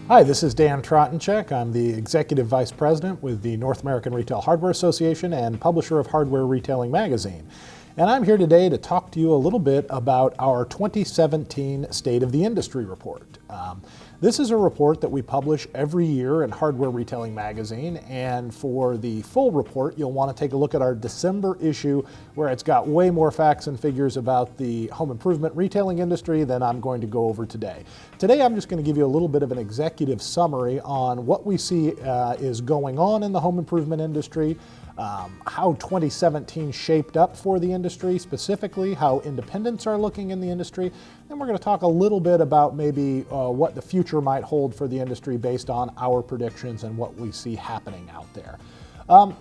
Hi, this is Dan Tratensek. I'm the Executive Vice President with the North American Retail Hardware Association and publisher of Hardware Retailing Magazine. And I'm here today to talk to you a little bit about our 2017 State of the Industry Report. This is a report that we publish every year in Hardware Retailing Magazine, and for the full report you'll want to take a look at our December issue, where it's got way more facts and figures about the home improvement retailing industry than I'm going to go over today. Today I'm just going to give you a little bit of an executive summary on what we see is going on in the home improvement industry, how 2017 shaped up for the industry, specifically how independents are looking in the industry. Then we're going to talk a little bit about maybe what the future might hold for the industry based on our predictions and what we see happening out there.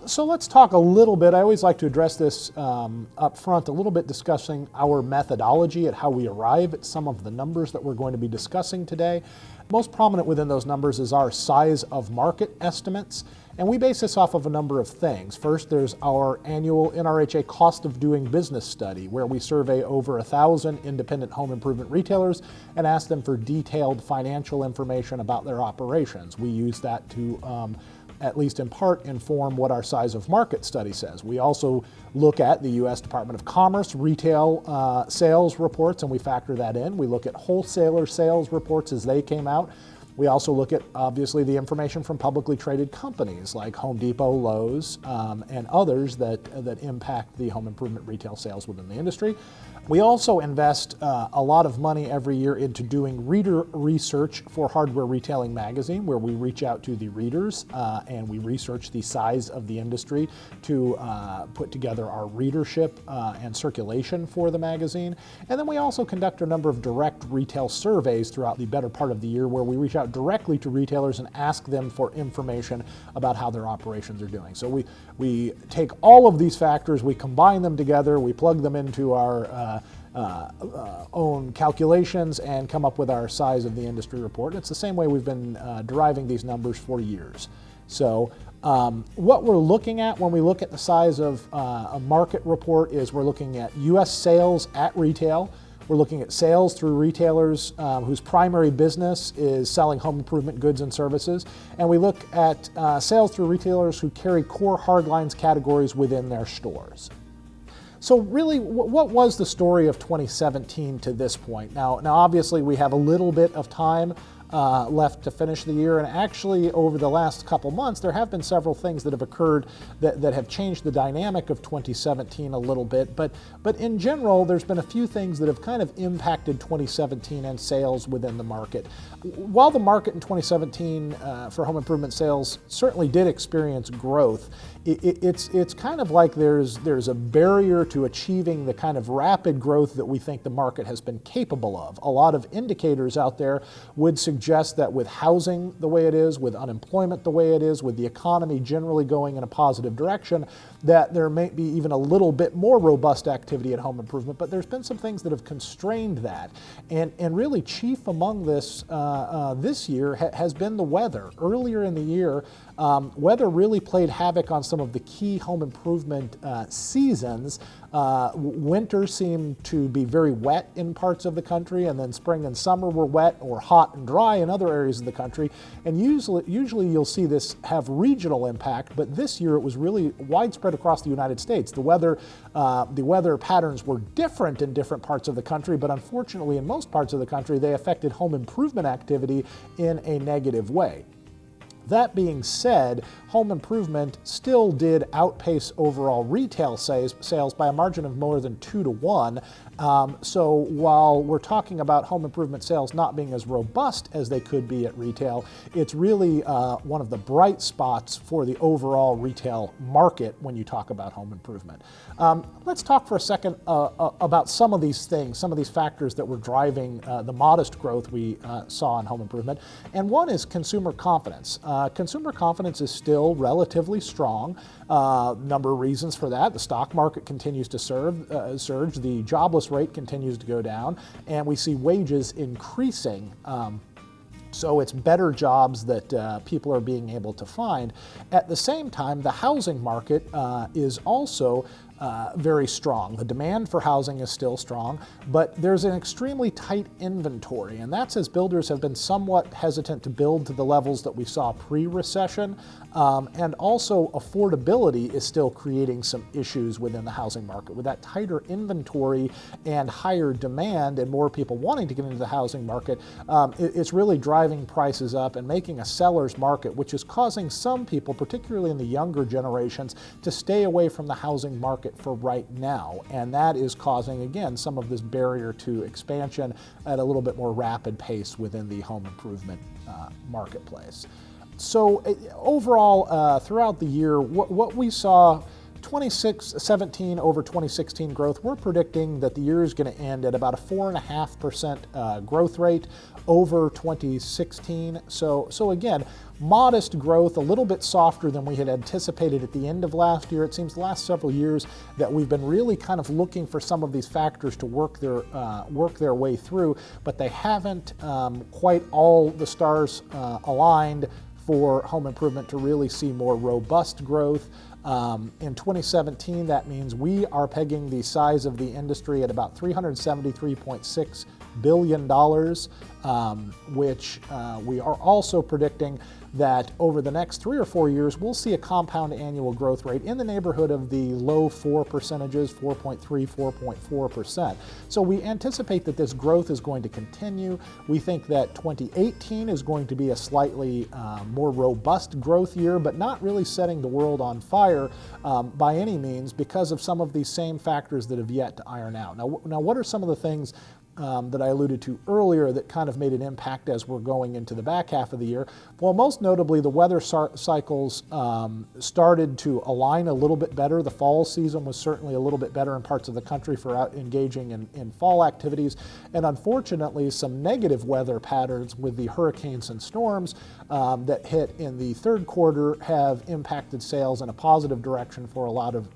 So let's talk a little bit. I always like to address this up front, a little bit discussing our methodology at how we arrive at some of the numbers that we're going to be discussing today. Most prominent within those numbers is our size of market estimates, and we base this off of a number of things. First, there's our annual NRHA cost of doing business study, where we survey over 1,000 independent home improvement retailers and ask them for detailed financial information about their operations. We use that to at least in part, inform what our size of market study says. We also look at the U.S. Department of Commerce retail sales reports, and we factor that in. We look at wholesaler sales reports as they came out. We also look at, obviously, the information from publicly traded companies like Home Depot, Lowe's, and others that impact the home improvement retail sales within the industry. We also invest a lot of money every year into doing reader research for Hardware Retailing Magazine, where we reach out to the readers and we research the size of the industry to put together our readership and circulation for the magazine. And then we also conduct a number of direct retail surveys throughout the better part of the year, where we reach out directly to retailers and ask them for information about how their operations are doing. So we take all of these factors, we combine them together, we plug them into our own calculations and come up with our size of the industry report. And it's the same way we've been deriving these numbers for years. So what we're looking at when we look at the size of a market report is we're looking at U.S. sales at retail. We're looking at sales through retailers whose primary business is selling home improvement goods and services. And we look at sales through retailers who carry core hardlines categories within their stores. So really, what was the story of 2017 to this point? Now obviously we have a little bit of time left to finish the year, and actually over the last couple months there have been several things that have occurred that have changed the dynamic of 2017 a little bit, but in general there's been a few things that have kind of impacted 2017 and sales within the market. While the market in 2017 for home improvement sales certainly did experience growth, it's kind of like there's a barrier to achieving the kind of rapid growth that we think the market has been capable of. A lot of indicators out there would suggest that with housing the way it is, with unemployment the way it is, with the economy generally going in a positive direction, that there may be even a little bit more robust activity at home improvement, but there's been some things that have constrained that. And really chief among this this year has been the weather. Earlier in the year, weather really played havoc on some of the key home improvement seasons. Winter seemed to be very wet in parts of the country, and then spring and summer were wet or hot and dry in other areas of the country. And usually you'll see this have regional impact, but this year it was really widespread across the United States. The weather patterns were different in different parts of the country, but unfortunately in most parts of the country they affected home improvement activity in a negative way. That being said, home improvement still did outpace overall retail sales by a margin of more than 2 to 1. So while we're talking about home improvement sales not being as robust as they could be at retail, it's really one of the bright spots for the overall retail market when you talk about home improvement. Let's talk for a second about some of these things, some of these factors that were driving the modest growth we saw in home improvement. And one is consumer confidence. Consumer confidence is still relatively strong. Number of reasons for that. The stock market continues to surge. The jobless rate continues to go down, and we see wages increasing. So it's better jobs that people are being able to find. At the same time, the housing market is also very strong. The demand for housing is still strong, but there's an extremely tight inventory, and that's as builders have been somewhat hesitant to build to the levels that we saw pre-recession, and also affordability is still creating some issues within the housing market. With that tighter inventory and higher demand and more people wanting to get into the housing market, it's really driving prices up and making a seller's market, which is causing some people, particularly in the younger generations, to stay away from the housing market for right now. And that is causing, again, some of this barrier to expansion at a little bit more rapid pace within the home improvement marketplace. So overall, throughout the year, what we saw, 2017 over 2016 growth, we're predicting that the year is going to end at about a 4.5% growth rate over 2016. So again, modest growth, a little bit softer than we had anticipated at the end of last year. It seems the last several years that we've been really kind of looking for some of these factors to work their way through, but they haven't quite all the stars aligned for home improvement to really see more robust growth. In 2017, that means we are pegging the size of the industry at about $373.6 billion, which we are also predicting that over the next 3 or 4 years, we'll see a compound annual growth rate in the neighborhood of the low 4%, 4.3, 4.4%. So we anticipate that this growth is going to continue. We think that 2018 is going to be a slightly more robust growth year, but not really setting the world on fire by any means because of some of these same factors that have yet to iron out. Now what are some of the things that I alluded to earlier that kind of made an impact as we're going into the back half of the year? Well, most notably, the weather cycles started to align a little bit better. The fall season was certainly a little bit better in parts of the country for out engaging in fall activities. And unfortunately, some negative weather patterns with the hurricanes and storms that hit in the third quarter have impacted sales in a positive direction for a lot of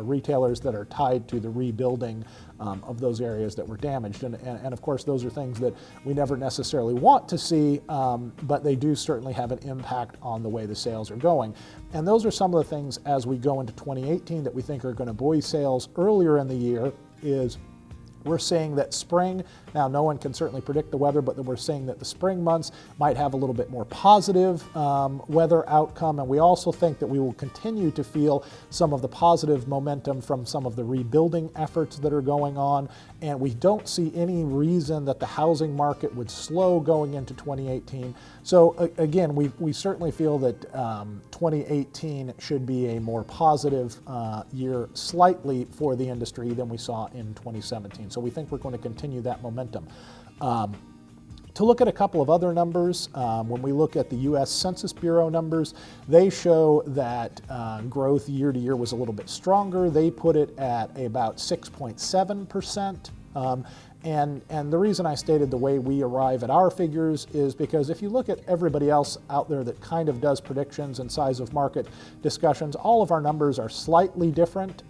retailers that are tied to the rebuilding of those areas that were damaged. And of course, those are things that we never necessarily want to see, but they do certainly have an impact on the way the sales are going. And those are some of the things as we go into 2018 that we think are going to buoy sales earlier in the year. Is we're seeing that spring, now no one can certainly predict the weather, but we're seeing that the spring months might have a little bit more positive weather outcome. And we also think that we will continue to feel some of the positive momentum from some of the rebuilding efforts that are going on. And we don't see any reason that the housing market would slow going into 2018. So again, we certainly feel that 2018 should be a more positive year slightly for the industry than we saw in 2017. So we think we're going to continue that momentum. To look at a couple of other numbers, when we look at the U.S. Census Bureau numbers, they show that growth year to year was a little bit stronger. They put it at about 6.7%. And the reason I stated the way we arrive at our figures is because if you look at everybody else out there that kind of does predictions and size of market discussions, all of our numbers are slightly different.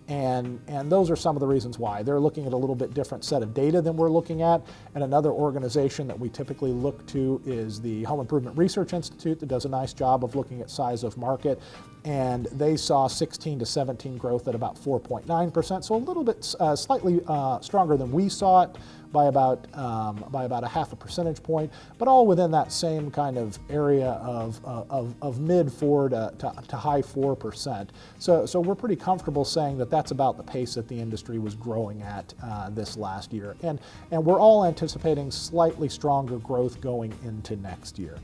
And those are some of the reasons why. They're looking at a little bit different set of data than we're looking at. And another organization that we typically look to is the Home Improvement Research Institute that does a nice job of looking at size of market. And they saw 16 to 17 growth at about 4.9%. So a little bit slightly stronger than we saw it by about a half a percentage point, but all within that same kind of area of mid 4 to high 4%. So we're pretty comfortable saying that that's about the pace that the industry was growing at this last year. And we're all anticipating slightly stronger growth going into next year.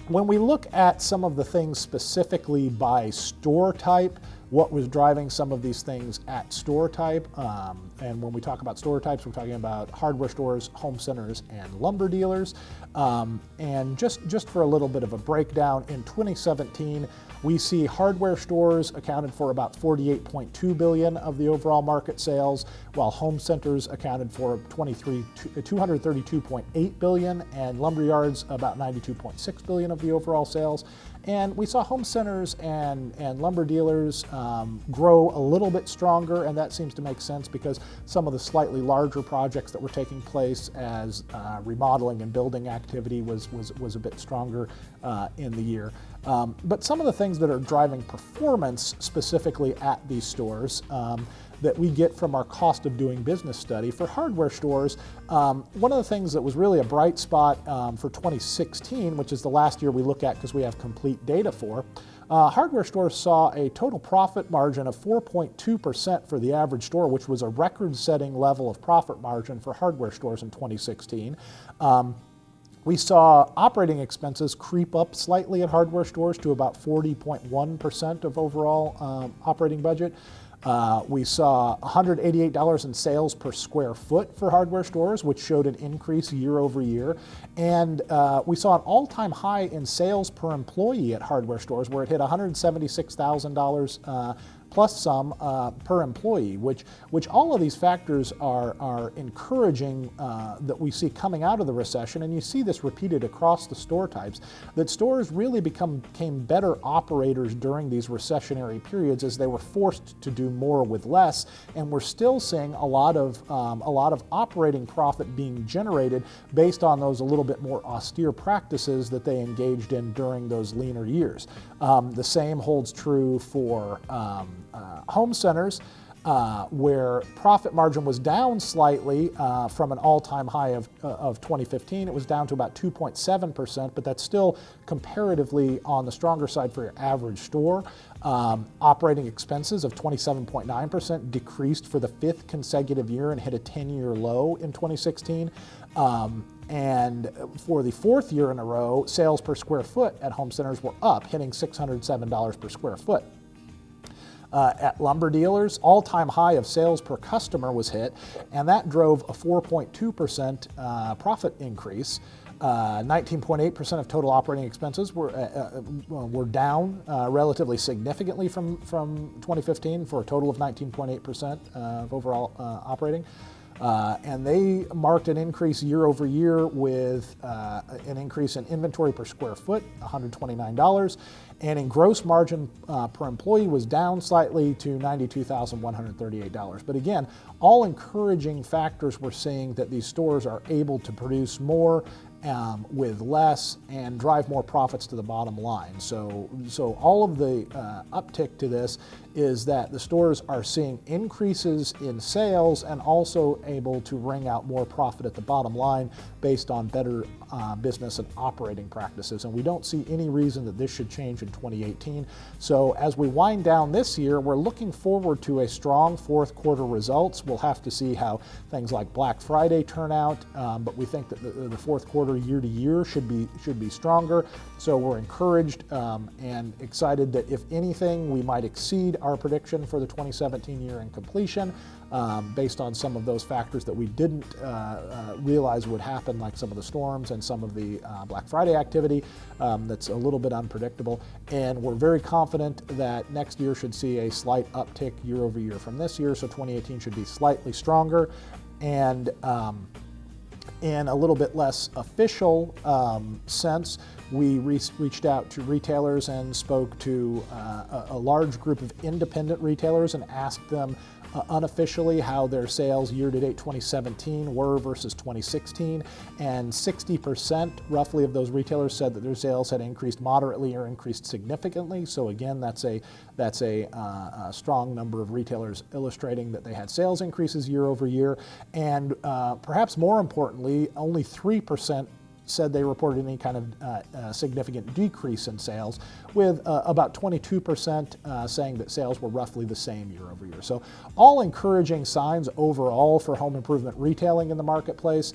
When we look at some of the things specifically by store type, what was driving some of these things at store type, and when we talk about store types, we're talking about hardware stores, home centers, and lumber dealers. And just for a little bit of a breakdown, in 2017, we see hardware stores accounted for about $48.2 billion of the overall market sales, while home centers accounted for $232.8 billion, and lumber yards about $92.6 billion of the overall sales. And we saw home centers and lumber dealers grow a little bit stronger, and that seems to make sense because some of the slightly larger projects that were taking place as remodeling and building activity was a bit stronger in the year. But some of the things that are driving performance specifically at these stores that we get from our cost of doing business study for hardware stores, one of the things that was really a bright spot for 2016, which is the last year we look at because we have complete data for, hardware stores saw a total profit margin of 4.2% for the average store, which was a record-setting level of profit margin for hardware stores in 2016. We saw operating expenses creep up slightly at hardware stores to about 40.1% of overall operating budget. We saw $188 in sales per square foot for hardware stores, which showed an increase year over year. And we saw an all-time high in sales per employee at hardware stores, where it hit $176,000 plus some per employee, which all of these factors are encouraging that we see coming out of the recession. And you see this repeated across the store types, that stores really became better operators during these recessionary periods as they were forced to do more with less. And we're still seeing a lot of operating profit being generated based on those a little bit more austere practices that they engaged in during those leaner years. The same holds true for home centers, where profit margin was down slightly from an all-time high of 2015. It was down to about 2.7%, but that's still comparatively on the stronger side for your average store. Operating expenses of 27.9% decreased for the 5th consecutive year and hit a 10-year low in 2016. And for the 4th year in a row, sales per square foot at home centers were up, hitting $607 per square foot. At lumber dealers, all-time high of sales per customer was hit, and that drove a 4.2% profit increase. 19.8% of total operating expenses were down relatively significantly from 2015 for a total of 19.8% of overall operating. And they marked an increase year over year with an increase in inventory per square foot, $129, and in gross margin per employee was down slightly to $92,138. But again, all encouraging factors we're seeing that these stores are able to produce more with less and drive more profits to the bottom line. So all of the uptick to this is that the stores are seeing increases in sales and also able to wring out more profit at the bottom line based on better business and operating practices. And we don't see any reason that this should change in 2018. So as we wind down this year, we're looking forward to a strong 4th quarter results. We'll have to see how things like Black Friday turn out, but we think that the 4th quarter year to year should be stronger. So we're encouraged and excited that if anything, we might exceed our prediction for the 2017 year in completion based on some of those factors that we didn't realize would happen, like some of the storms and some of the Black Friday activity that's a little bit unpredictable. And we're very confident that next year should see a slight uptick year over year from this year. So 2018 should be slightly stronger. And in a little bit less official sense, we reached out to retailers and spoke to a large group of independent retailers and asked them unofficially how their sales year-to-date 2017 were versus 2016, and 60% roughly of those retailers said that their sales had increased moderately or increased significantly. So again, that's a strong number of retailers illustrating that they had sales increases year over year, and perhaps more importantly, only 3% said they reported any kind of significant decrease in sales, with about 22% saying that sales were roughly the same year over year. So all encouraging signs overall for home improvement retailing in the marketplace,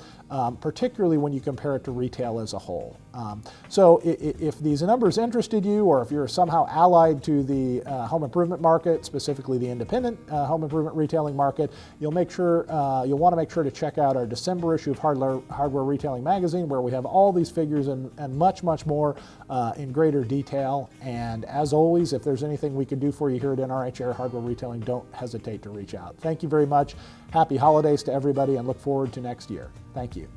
particularly when you compare it to retail as a whole. So if these numbers interested you, or if you're somehow allied to the home improvement market, specifically the independent home improvement retailing market, you'll want to make sure to check out our December issue of Hardware Retailing Magazine, where we have all these figures and much more in greater detail. And as always, if there's anything we can do for you here at NRHA Hardware Retailing, don't hesitate to reach out. Thank you very much. Happy holidays to everybody, and look forward to next year. Thank you.